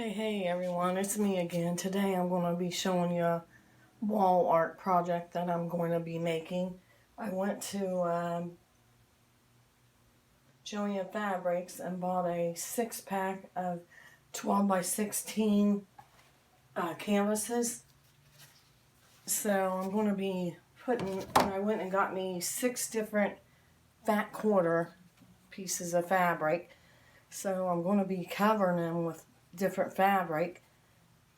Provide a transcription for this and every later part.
Hey everyone, it's me again. Today I'm going to be showing you a wall art project that I'm going to be making. I went to Joann Fabrics and bought a 6-pack of 12 by 16 canvases. So I'm going to be I went and got me 6 different fat quarter pieces of fabric. So I'm going to be covering them with different fabric.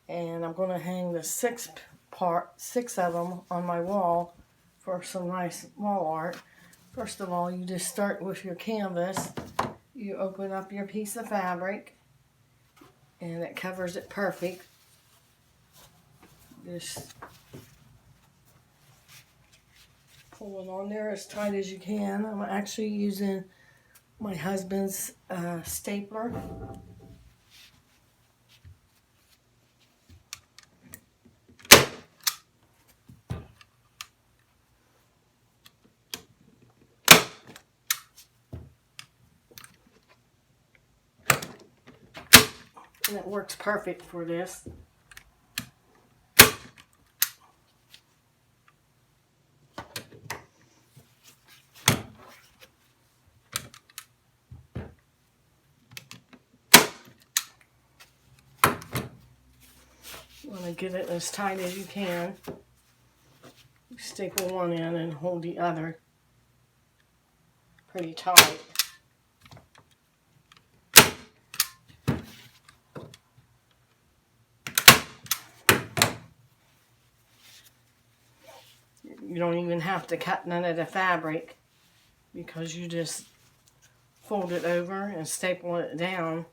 And I'm going to hang the six of them on my wall for some nice wall art. First of all, you just start with your canvas. You open up your piece of fabric and it covers it perfect. Just pull it on there as tight as you can. I'm actually using my husband's stapler. And it works perfect for this. You want to get it as tight as you can. You staple one in and hold the other pretty tight. You don't even have to cut none of the fabric because you just fold it over and staple it down.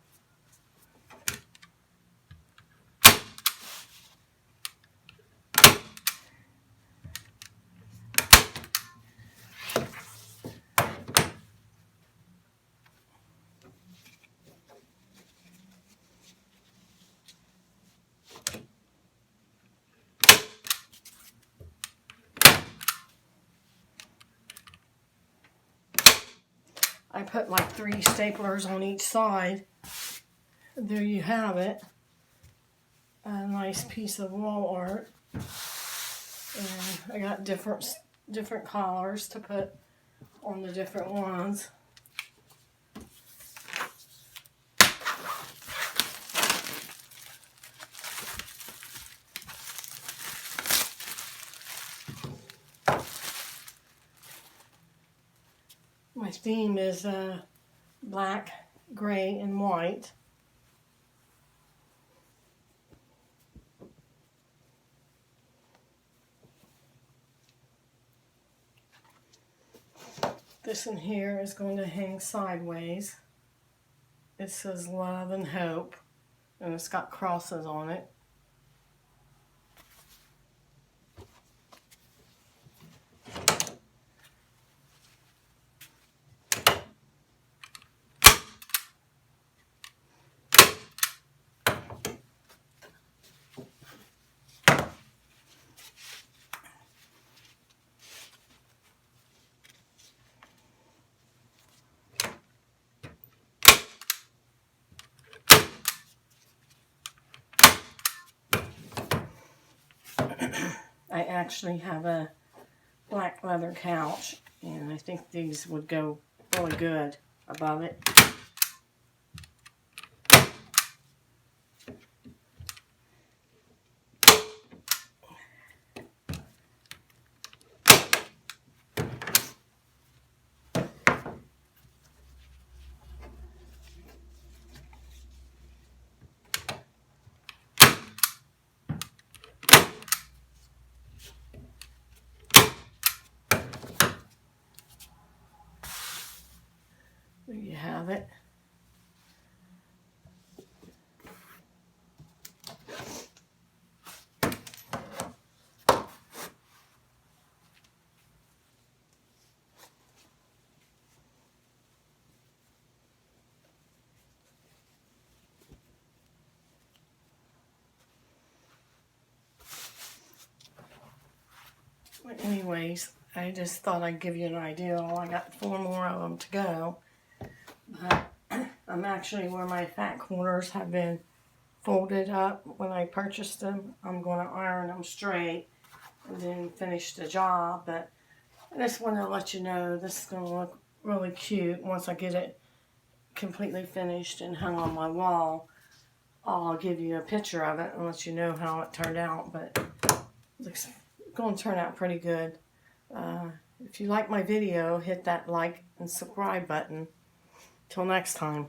I put like 3 staplers on each side. There you have it. A nice piece of wall art. And I got different collars to put on the different ones. My theme is black, gray, and white. This in here is going to hang sideways. It says love and hope, and it's got crosses on it. I actually have a black leather couch, and I think these would go really good above it. There you have it. But anyways, I just thought I'd give you an idea. I got 4 more of them to go. But I'm actually where my fat corners have been folded up when I purchased them. I'm going to iron them straight and then finish the job. But I just want to let you know this is going to look really cute once I get it completely finished and hung on my wall. I'll give you a picture of it and let you know how it turned out, but it looks going to turn out pretty good. If you like my video, hit that like and subscribe button. Till next time.